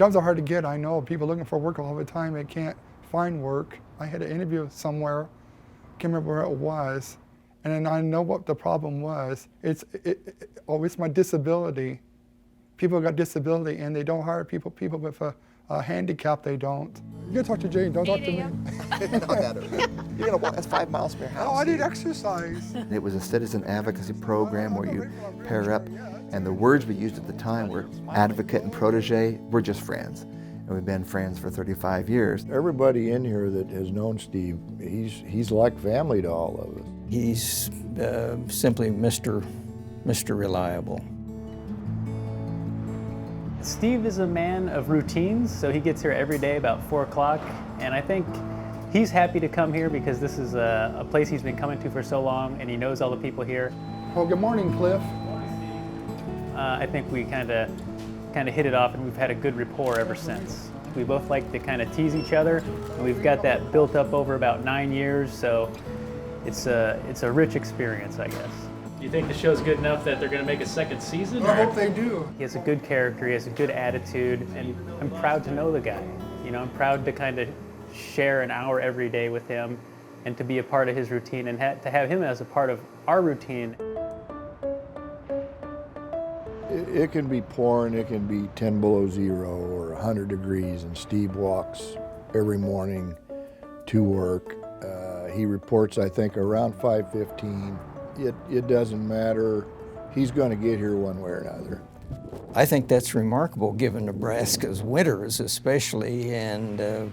Jobs are hard to get, I know. People looking for work all the time, they can't find work. I had an interview somewhere, can't remember where it was, and then I know what the problem was. It's my disability. People got disability and they don't hire people with a handicap, they don't. You gotta talk to Jane, don't talk to me. You're gonna walk, that's 5 miles from your house. Oh, I need exercise. It was a citizen advocacy program where you pair up, and the words we used at the time were advocate and protege. We're just friends, and we've been friends for 35 years. Everybody in here that has known Steve, he's like family to all of us. He's simply Mr. Reliable. Steve is a man of routines, so he gets here every day about 4 o'clock, and I think he's happy to come here because this is a place he's been coming to for so long, and he knows all the people here. Oh, good morning, Cliff. I think we kind of hit it off, and we've had a good rapport ever since. We both like to kind of tease each other, and we've got that built up over about 9 years, so it's a rich experience, I guess. Do you think the show's good enough that they're going to make a second season? I hope they do. He has a good character, he has a good attitude, and I'm proud to know the guy. You know, I'm proud to kind of share an hour every day with him and to be a part of his routine and to have him as a part of our routine. It can be pouring, it can be 10 below zero or 100 degrees, and Steve walks every morning to work. He reports, I think, around 5:15. It doesn't matter. He's going to get here one way or another. I think that's remarkable given Nebraska's winters especially, and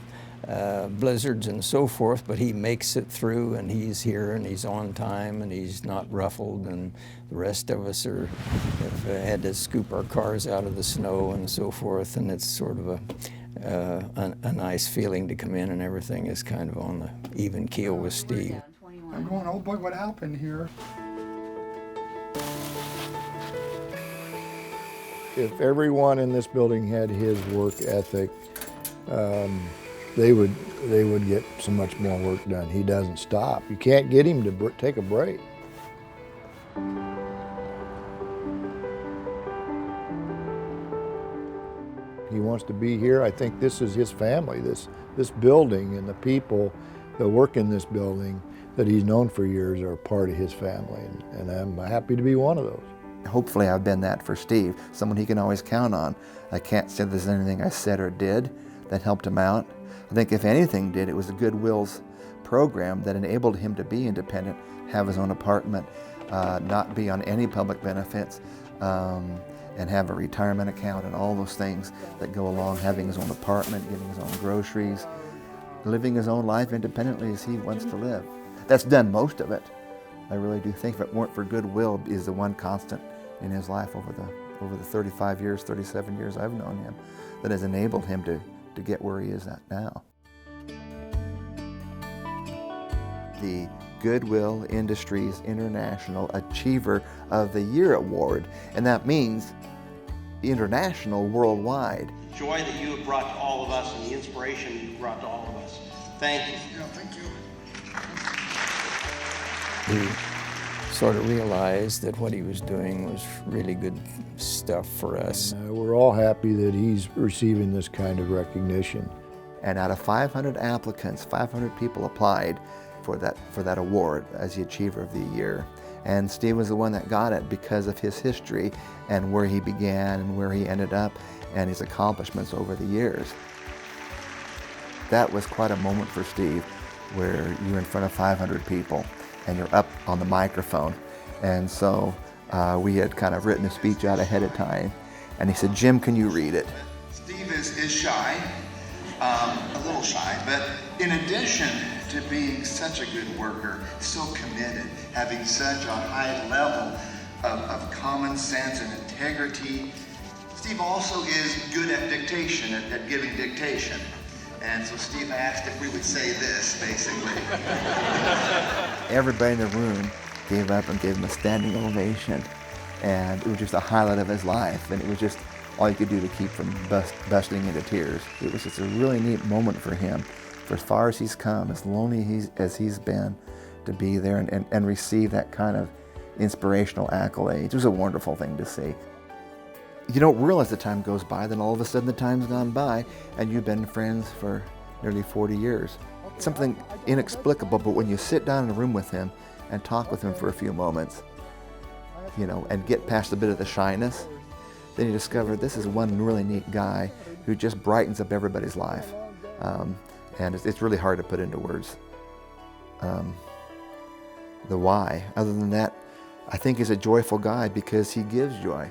blizzards and so forth, but he makes it through, and he's here and he's on time and he's not ruffled, and the rest of us have had to scoop our cars out of the snow and so forth, and it's sort of a nice feeling to come in and everything is kind of on the even keel with Steve. I'm going, oh boy, what happened here? If everyone in this building had his work ethic, they would get so much more work done. He doesn't stop. You can't get him to take a break. He wants to be here. I think this is his family, this building, and the people that work in this building that he's known for years are part of his family, and I'm happy to be one of those. Hopefully I've been that for Steve, someone he can always count on. I can't say there's anything I said or did that helped him out. I think if anything did, it was a Goodwill's program that enabled him to be independent, have his own apartment, not be on any public benefits, and have a retirement account and all those things that go along, having his own apartment, getting his own groceries, living his own life independently as he wants to live. That's done most of it. I really do think if it weren't for Goodwill is the one constant in his life over the 35 years, 37 years I've known him that has enabled him to get where he is at now. The Goodwill Industries International Achiever of the Year Award, and that means international, worldwide. Joy that you have brought to all of us and the inspiration you've brought to all of us. Thank you. Yeah, thank you. He sort of realized that what he was doing was really good stuff for us. We're all happy that he's receiving this kind of recognition. And out of 500 applicants, 500 people applied for that award as the Achiever of the Year. And Steve was the one that got it because of his history and where he began and where he ended up and his accomplishments over the years. That was quite a moment for Steve, where you're in front of 500 people and you're up on the microphone. And so we had kind of written a speech out ahead of time. And he said, "Jim, can you read it?" Steve is shy, a little shy, but in addition to being such a good worker, so committed, having such a high level of common sense and integrity, Steve also is good at dictation, at giving dictation. And so Steve asked if we would say this, basically. Everybody in the room gave up and gave him a standing ovation. And it was just a highlight of his life. And it was just all you could do to keep from busting into tears. It was just a really neat moment for him. For as far as he's come, as lonely as he's been, to be there and receive that kind of inspirational accolade. It was a wonderful thing to see. you don't realize the time goes by, then all of a sudden the time's gone by and you've been friends for nearly 40 years. Something inexplicable, but when you sit down in a room with him and talk with him for a few moments, you know, and get past a bit of the shyness, then you discover this is one really neat guy who just brightens up everybody's life. And it's really hard to put into words the why. Other than that, I think he's a joyful guy because he gives joy.